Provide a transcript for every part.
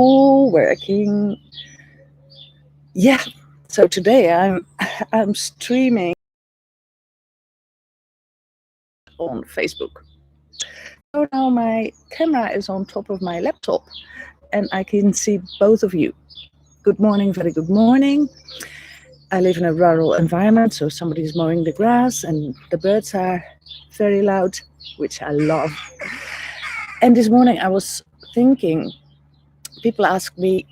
all working. Yeah. So today I'm streaming on Facebook. So now my camera is on top of my laptop and I can see both of you. Good morning, very good morning. I live in a rural environment, so somebody's mowing the grass and the birds are very loud, which I love. And this morning I was thinking, people ask me,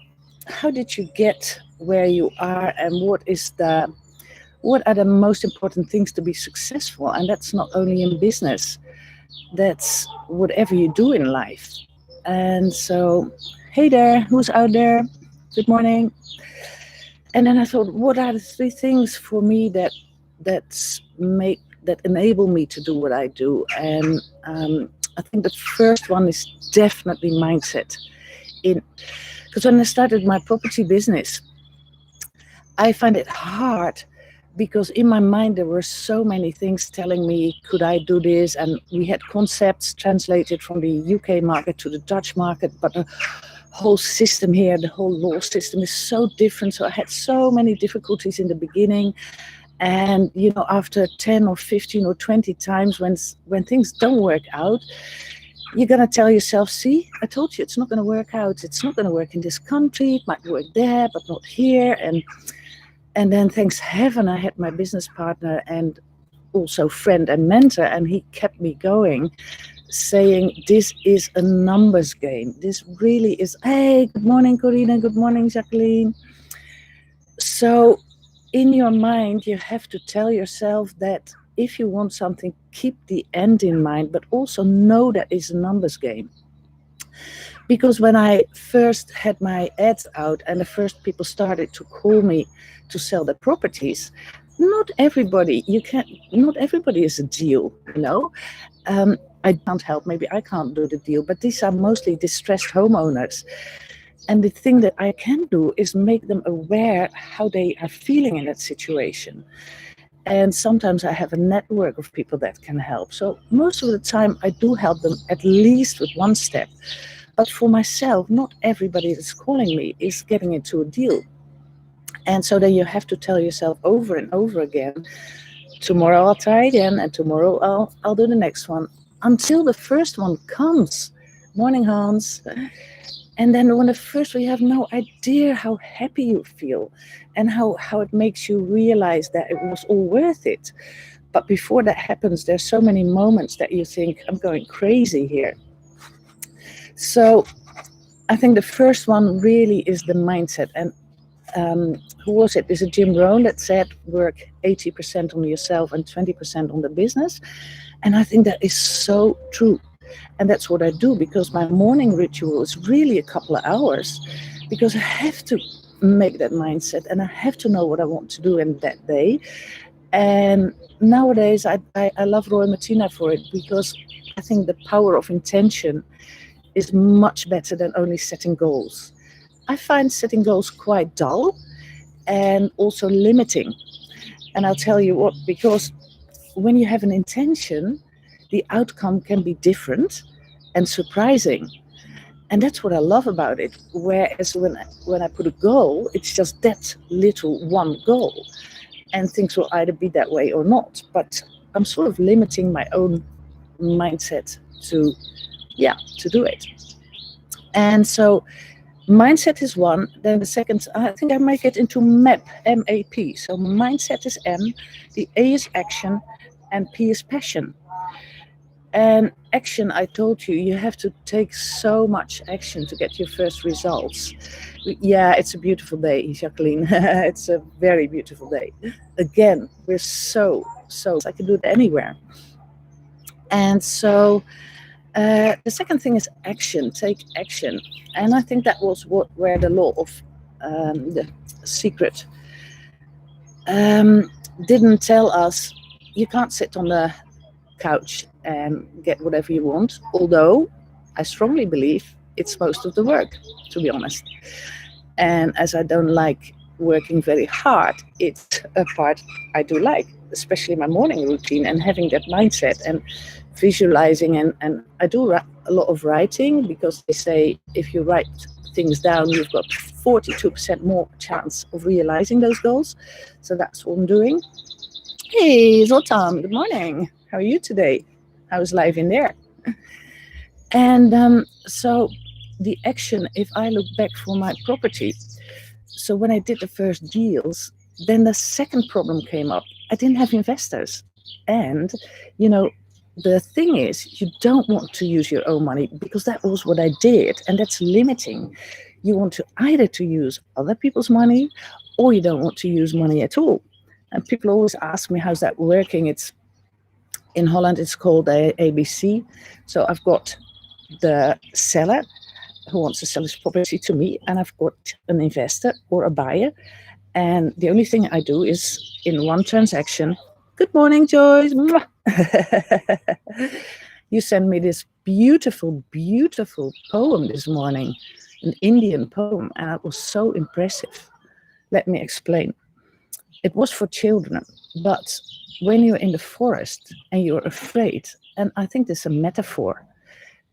how did you get where you are and what are the most important things to be successful? And that's not only in business, that's whatever you do in life. And so, hey there, who's out there? Good morning. And then I thought, what are the three things for me that enable me to do what I do? And I think the first one is definitely mindset. Because when I started my property business, I find it hard because in my mind there were so many things telling me, could I do this? And we had concepts translated from the UK market to the Dutch market, but the whole system here, the whole law system is so different. So I had so many difficulties in the beginning. And, after 10 or 15 or 20 times when things don't work out, you're going to tell yourself, see, I told you it's not going to work out. It's not going to work in this country. It might work there, but not here. And then, thanks heaven, I had my business partner and also friend and mentor, and he kept me going, saying, this is a numbers game. This really is, hey, good morning, Corina. Good morning, Jacqueline. So in your mind, you have to tell yourself that if you want something, keep the end in mind, but also know that it's a numbers game. Because when I first had my ads out and the first people started to call me to sell their properties, not everybody is a deal, I can't help, maybe I can't do the deal, but these are mostly distressed homeowners. And the thing that I can do is make them aware how they are feeling in that situation. And sometimes I have a network of people that can help. So most of the time I do help them at least with one step. But for myself, not everybody that's calling me is getting into a deal. And so then you have to tell yourself over and over again, tomorrow I'll try again, and tomorrow I'll do the next one, until the first one comes. Morning, Hans. And then when the first one, you have no idea how happy you feel and how it makes you realize that it was all worth it. But before that happens, there's so many moments that you think, I'm going crazy here. So I think the first one really is the mindset. And who was it? Is it Jim Rohn that said work 80% on yourself and 20% on the business? And I think that is so true. And that's what I do, because my morning ritual is really a couple of hours, because I have to make that mindset and I have to know what I want to do in that day. And nowadays I love Roy Martina for it, because I think the power of intention is much better than only setting goals. I find setting goals quite dull and also limiting. And I'll tell you what, because when you have an intention, the outcome can be different and surprising. And that's what I love about it. Whereas when I put a goal, it's just that little one goal. And things will either be that way or not. But I'm sort of limiting my own mindset to do it. And so mindset is one. Then the second, I think I make it into MAP, M-A-P. So mindset is M, the A is action, and P is passion. And action, I told you, you have to take so much action to get your first results. Yeah, it's a beautiful day, Jacqueline. It's a very beautiful day. Again, we're so, I can do it anywhere. And so the second thing is action, take action. And I think that was where the law of the secret didn't tell us you can't sit on the couch and get whatever you want, although I strongly believe it's most of the work, to be honest. And as I don't like working very hard, it's a part I do like, especially my morning routine and having that mindset and visualizing. And I do a lot of writing, because they say if you write things down, you've got 42% more chance of realizing those goals. So that's what I'm doing. Hey, Zoltan, good morning. How are you today? How's life in there? And so the action, if I look back for my property, so when I did the first deals, then the second problem came up. I didn't have investors. And, the thing is, you don't want to use your own money, because that was what I did. And that's limiting. You want to either to use other people's money, or you don't want to use money at all. And people always ask me, how's that working? It's in Holland, it's called ABC. So I've got the seller who wants to sell his property to me, and I've got an investor or a buyer. And the only thing I do is in one transaction. Good morning, Joyce. You sent me this beautiful, beautiful poem this morning, an Indian poem, and it was so impressive. Let me explain. It was for children, but when you're in the forest and you're afraid, and I think this is a metaphor,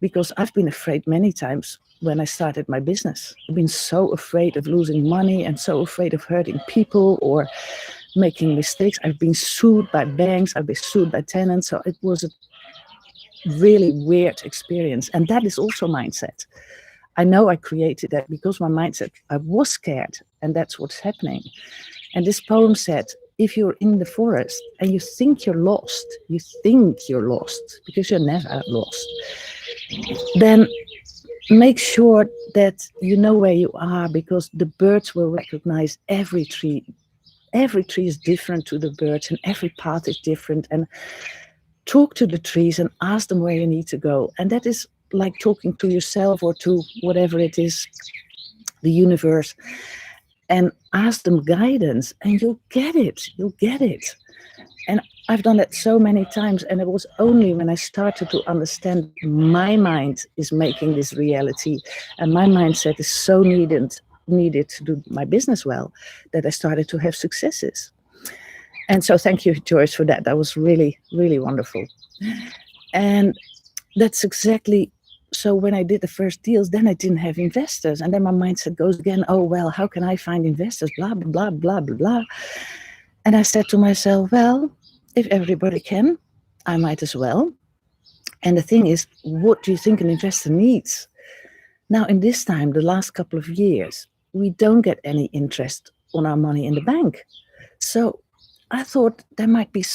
because I've been afraid many times when I started my business. I've been so afraid of losing money and so afraid of hurting people or making mistakes. I've been sued by banks, I've been sued by tenants. So it was a really weird experience. And that is also mindset. I know I created that because my mindset, I was scared, and that's what's happening. And this poem said, if you're in the forest and you think you're lost because you're never lost, then make sure that you know where you are, because the birds will recognize every tree. Every tree is different to the birds, and every path is different. And talk to the trees and ask them where you need to go. And that is like talking to yourself or to whatever it is, the universe, and ask them guidance, and you'll get it. And I've done that so many times, and it was only when I started to understand my mind is making this reality, and my mindset is so needed to do my business well, that I started to have successes. And so thank you, Joyce, for that. That was really, really wonderful. And that's exactly, so when I did the first deals, then I didn't have investors. And then my mindset goes again, oh, well, how can I find investors? Blah, blah, blah, blah, blah, blah. And I said to myself, well, if everybody can, I might as well. And the thing is, what do you think an investor needs? Now, in this time, the last couple of years, we don't get any interest on our money in the bank. So I thought there might be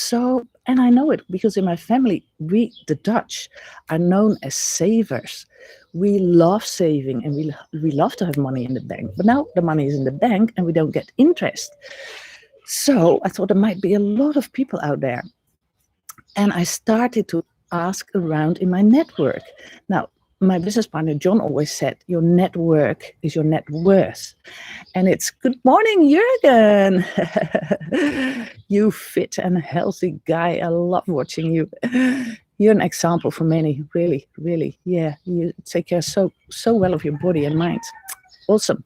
and I know it because in my family, we, the Dutch, are known as savers. We love saving, and we love to have money in the bank. But now the money is in the bank and we don't get interest. So I thought there might be a lot of people out there. And I started to ask around in my network. Now, my business partner, John, always said, your network is your net worth. And it's, good morning, Jurgen. You fit and healthy guy. I love watching you. You're an example for many, really, really. Yeah, you take care so well of your body and mind. Awesome.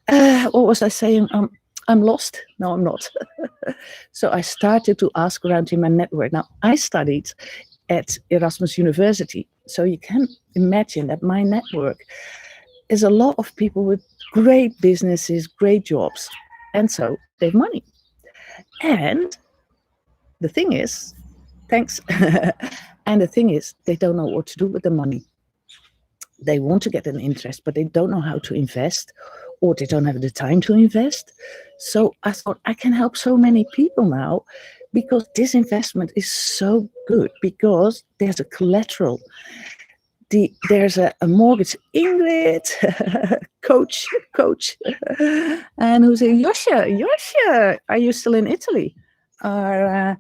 What was I saying? I'm lost. No, I'm not. So I started to ask around in my network. Now, I studied at Erasmus University. So you can imagine that my network is a lot of people with great businesses, great jobs. And so they have money. And the thing is, thanks. And the thing is, they don't know what to do with the money. They want to get an interest, but they don't know how to invest, or they don't have the time to invest. So I thought I can help so many people now, because this investment is so good, because there's a collateral. There's a mortgage. Ingrid, coach, and who's saying, Yosha, are you still in Italy? I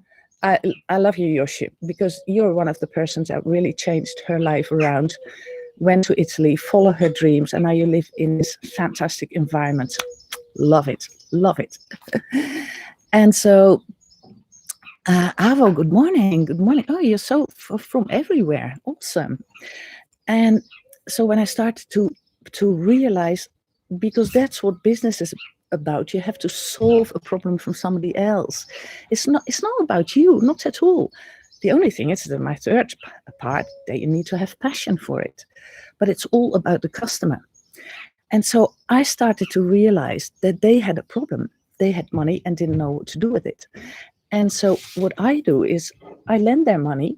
love you, Yosha, because you're one of the persons that really changed her life around. Went to Italy, follow her dreams, and now you live in this fantastic environment. Love it. And so, Avo, good morning. Oh, you're so from everywhere. Awesome. And so when I started to realize, because that's what business is about, you have to solve a problem from somebody else. It's not about you, not at all. The only thing is that my third part, that you need to have passion for it. But it's all about the customer. And so I started to realize that they had a problem. They had money and didn't know what to do with it. And so what I do is I lend their money,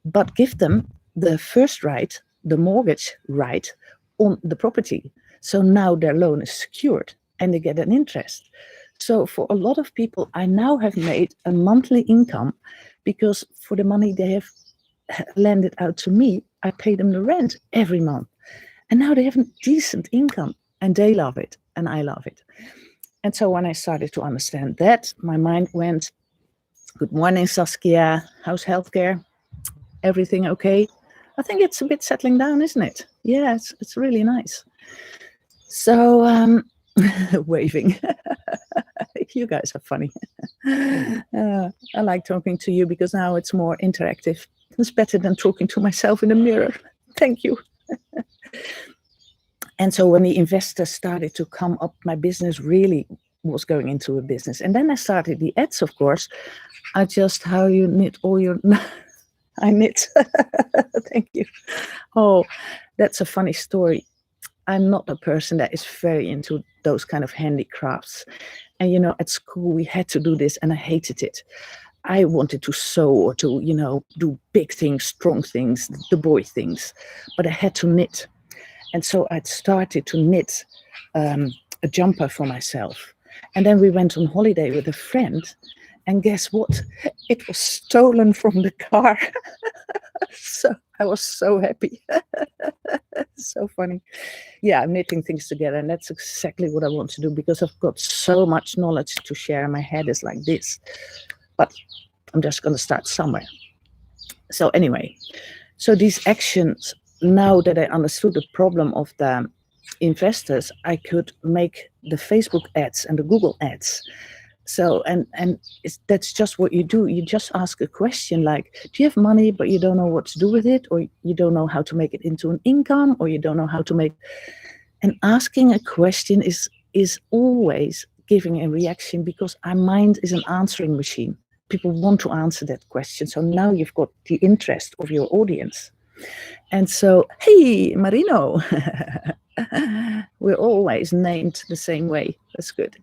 but give them the first right, the mortgage right on the property. So now their loan is secured and they get an interest. So for a lot of people, I now have made a monthly income because for the money they have lended out to me, I pay them the rent every month. And now they have a decent income and they love it and I love it. And so when I started to understand that, my mind went, good morning, Saskia. How's healthcare? Everything okay? I think it's a bit settling down, isn't it? Yeah, it's really nice. So, waving. You guys are funny. I like talking to you because now it's more interactive. It's better than talking to myself in the mirror. Thank you. And so when the investors started to come up, my business really was going into a business. And then I started the ads, of course. I just, how you knit all your... I knit. Thank you. Oh, that's a funny story. I'm not a person that is very into those kind of handicrafts. And, you know, at school we had to do this and I hated it. I wanted to sew or to, you know, do big things, strong things, the boy things, but I had to knit. And so I started to knit a jumper for myself. And then we went on holiday with a friend. And guess what? It was stolen from the car. So I was so happy. So funny. Yeah, I'm knitting things together. And that's exactly what I want to do because I've got so much knowledge to share. My head is like this. But I'm just going to start somewhere. So anyway, so these actions, now that I understood the problem of the investors, I could make the Facebook ads and the Google ads. So, and that's just what you do. You just ask a question like, do you have money, but you don't know what to do with it? Or you don't know how to make it into an income, or you don't know how to make, and asking a question is always giving a reaction because our mind is an answering machine. People want to answer that question. So now you've got the interest of your audience. And so, hey, Marino, we're always named the same way. That's good.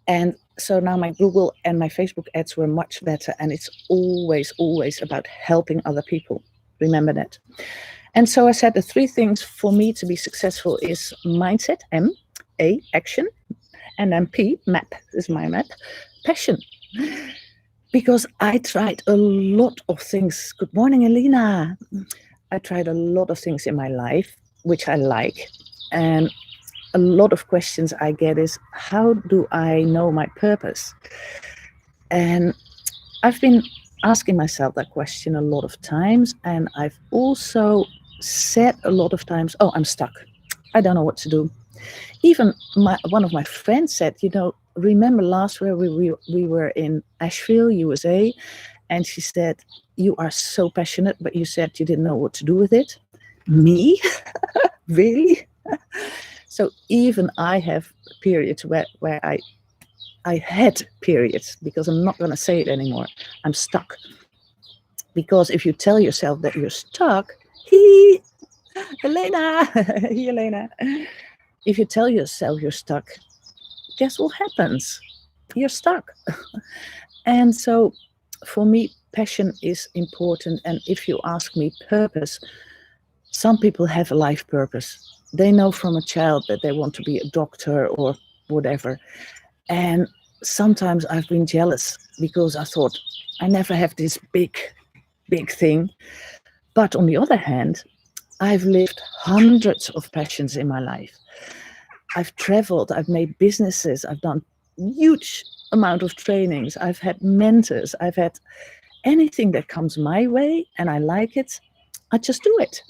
And so now my Google and my Facebook ads were much better. And it's always, always about helping other people. Remember that. And so I said the 3 things for me to be successful is mindset, M, A, action, and then P, map, is my map, passion. Because I tried a lot of things. Good morning, Elena. I tried a lot of things in my life, which I like. And a lot of questions I get is, how do I know my purpose? And I've been asking myself that question a lot of times. And I've also said a lot of times, oh, I'm stuck. I don't know what to do. Even one of my friends said, you know, remember last year we were in Asheville, USA, and she said, you are so passionate, but you said you didn't know what to do with it. Me? Really? So even I have periods where I had periods, because I'm not going to say it anymore. I'm stuck. Because if you tell yourself that you're stuck, Elena, Elena. If you tell yourself you're stuck, guess what happens? You're stuck. And so for me, passion is important. And if you ask me purpose, some people have a life purpose. They know from a child that they want to be a doctor or whatever. And sometimes I've been jealous because I thought, I never have this big thing. But on the other hand, I've lived hundreds of passions in my life. I've traveled, I've made businesses, I've done huge amount of trainings, I've had mentors, I've had anything that comes my way and I like it, I just do it.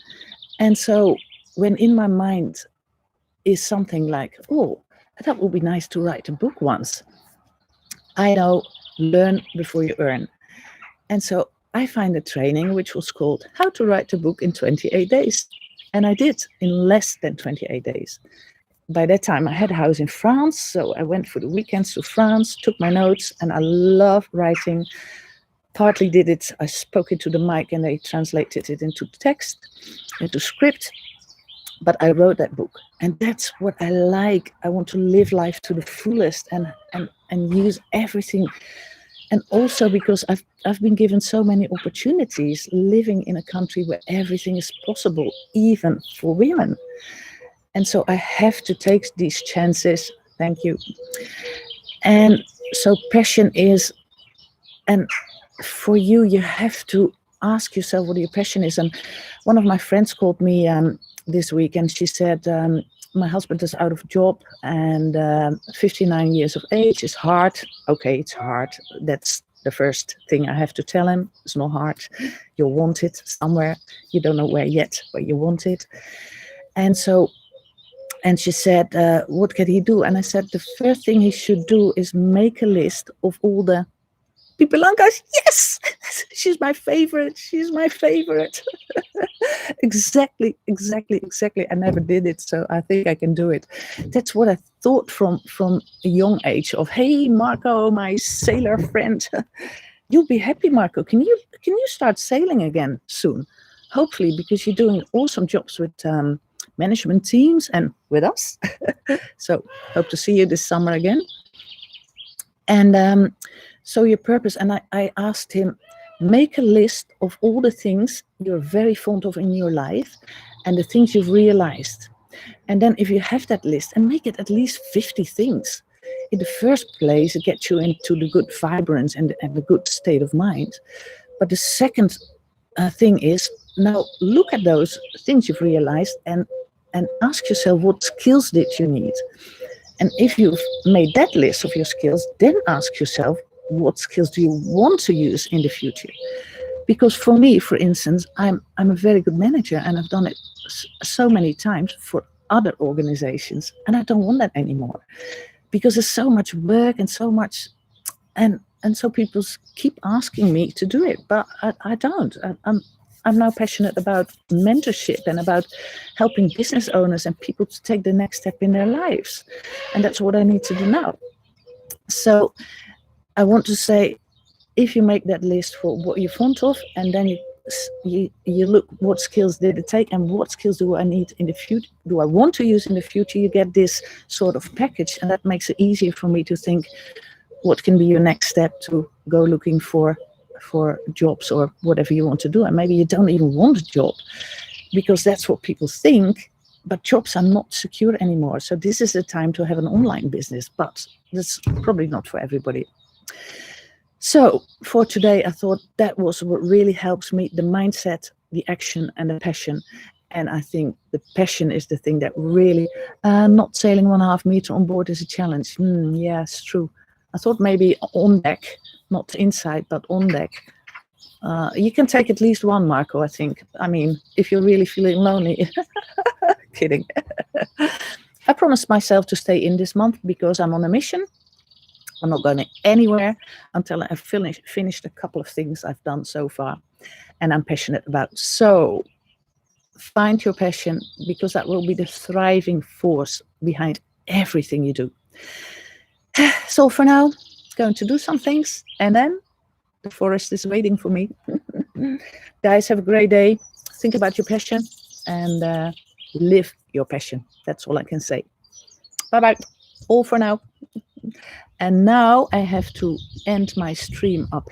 And so when in my mind is something like, oh, that would be nice to write a book once, I know, learn before you earn. And so I find a training which was called How to Write a Book in 28 Days. And I did in less than 28 days. By that time, I had a house in France, so I went for the weekends to France, took my notes, and I love writing. Partly did it, I spoke into the mic and they translated it into text, into script. but I wrote that book, and that's what I like. I want to live life to the fullest and use everything. And also because I've been given so many opportunities living in a country where everything is possible, even for women. And so I have to take these chances. Thank you. And so passion is, and for you, you have to ask yourself what your passion is. And one of my friends called me this week, and she said, my husband is out of job, and 59 years of age is hard. Okay, it's hard. That's the first thing I have to tell him. It's not hard. You'll want it somewhere. You don't know where yet, but you want it. And so, and she said, what can he do? And I said, the first thing he should do is make a list of all the Pipi Langkous. Yes, she's my favorite. She's my favorite. Exactly. I never did it, so I think I can do it. That's what I thought from a young age of, hey, Marco, my sailor friend, you'll be happy, Marco. Can you start sailing again soon? Hopefully, because you're doing awesome jobs with management teams and with us. So hope to see you this summer again. And so your purpose, and I asked him, make a list of all the things you're very fond of in your life and the things you've realized. And then if you have that list, and make it at least 50 things. In the first place, it gets you into the good vibrance and the good state of mind. But the second thing is, now look at those things you've realized and ask yourself, what skills did you need? And if you've made that list of your skills, then ask yourself, what skills do you want to use in the future? Because for me, for instance, I'm a very good manager, and I've done it so many times for other organizations, and I don't want that anymore, because there's so much work and so much, and so people keep asking me to do it, but I don't. I'm now passionate about mentorship and about helping business owners and people to take the next step in their lives, and that's what I need to do now. So I want to say, if you make that list for what you're fond of, and then you look what skills did it take and what skills do I need in the future, do I want to use in the future, you get this sort of package, and that makes it easier for me to think what can be your next step to go looking for jobs or whatever you want to do. And maybe you don't even want a job, because that's what people think, but jobs are not secure anymore. So this is the time to have an online business, but that's probably not for everybody. So for today, I thought that was what really helps me, the mindset, the action, and the passion. And I think the passion is the thing that really, not sailing 1.5 meter on board is a challenge. Yeah, it's true. I thought maybe on deck, not inside, but on deck. You can take at least one, Marco, I think. I mean, if you're really feeling lonely. Kidding. I promised myself to stay in this month because I'm on a mission. I'm not going anywhere until I've finished a couple of things I've done so far and I'm passionate about. So find your passion, because that will be the thriving force behind everything you do. So for now, going to do some things, and then the forest is waiting for me. Guys, have a great day. Think about your passion and live your passion. That's all I can say. Bye-bye. All for now. And now I have to end my stream up